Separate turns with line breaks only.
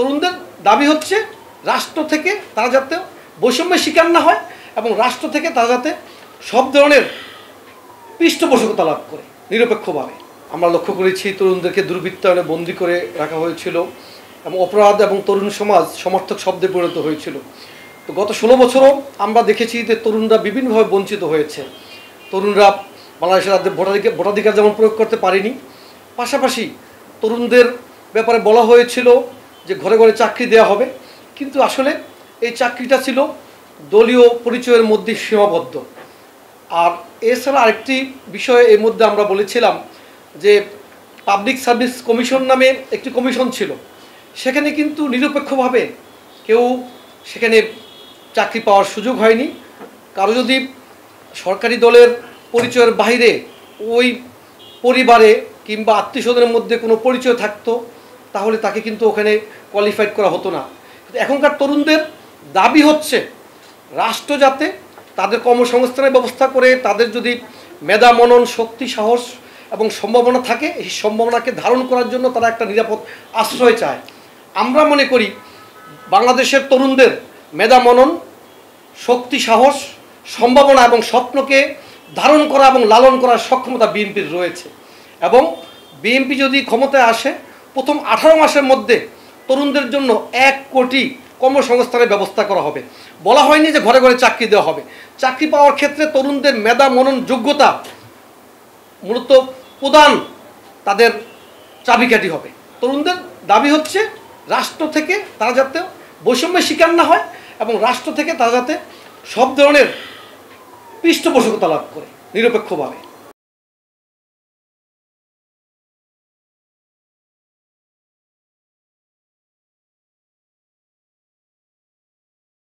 তরুণদের দাবি হচ্ছে রাষ্ট্র থেকে তারা যাতে বৈষম্যের শিকার না হয় এবং রাষ্ট্র থেকে তারা যাতে সব ধরনের পৃষ্ঠপোষকতা লাভ করে নিরপেক্ষভাবে। আমরা লক্ষ্য করেছি তরুণদেরকে দুর্বৃত্তায়নে বন্দী করে রাখা হয়েছিল এবং অপরাধ এবং তরুণ সমাজ সমর্থক শব্দে পরিণত হয়েছিল। তো গত 16 বছরও আমরা দেখেছি যে তরুণরা বিভিন্নভাবে বঞ্চিত হয়েছে। তরুণরা বাংলাদেশের রাজ্যে ভোটাধিকার যেমন প্রয়োগ করতে পারেনি, পাশাপাশি তরুণদের ব্যাপারে বলা হয়েছিল যে ঘরে ঘরে চাকরি দেওয়া হবে, কিন্তু আসলে এই চাকরিটা ছিল দলীয় পরিচয়ের মধ্যে সীমাবদ্ধ। আর এছাড়া আরেকটি বিষয় এর মধ্যে আমরা বলেছিলাম যে পাবলিক সার্ভিস কমিশন নামে একটি কমিশন ছিল, সেখানে কিন্তু নিরপেক্ষভাবে কেউ সেখানে চাকরি পাওয়ার সুযোগ হয়নি। কারো যদি সরকারি দলের পরিচয়ের বাইরে ওই পরিবারে কিংবা আত্মীয়স্বজনের মধ্যে কোনো পরিচয় থাকতো তাহলে তাকে কিন্তু ওখানে কোয়ালিফাইড করা হতো না। এখনকার তরুণদের দাবি হচ্ছে রাষ্ট্র যাতে তাদের কর্মসংস্থানের ব্যবস্থা করে, তাদের যদি মেধা মনন শক্তি সাহস এবং সম্ভাবনা থাকে, এই সম্ভাবনাকে ধারণ করার জন্য তারা একটা নিরাপদ আশ্রয় চায়। আমরা মনে করি বাংলাদেশের তরুণদের মেধা মনন শক্তি সাহস সম্ভাবনা এবং স্বপ্নকে ধারণ করা এবং লালন করার সক্ষমতা বিএনপির রয়েছে এবং বিএনপি যদি ক্ষমতায় আসে প্রথম 18 মাসের মধ্যে তরুণদের জন্য 1 কোটি কর্মসংস্থানের ব্যবস্থা করা হবে। বলা হয়নি যে ঘরে ঘরে চাকরি দেওয়া হবে। চাকরি পাওয়ার ক্ষেত্রে তরুণদের মেধা মনন যোগ্যতা মূলত প্রধান তাদের চাবিকাঠি হবে। তরুণদের দাবি হচ্ছে রাষ্ট্র থেকে তারা যাতে বৈষম্যের শিকার না হয় এবং রাষ্ট্র থেকে তারা যাতে সব ধরনের পৃষ্ঠপোষকতা লাভ করে নিরপেক্ষভাবে।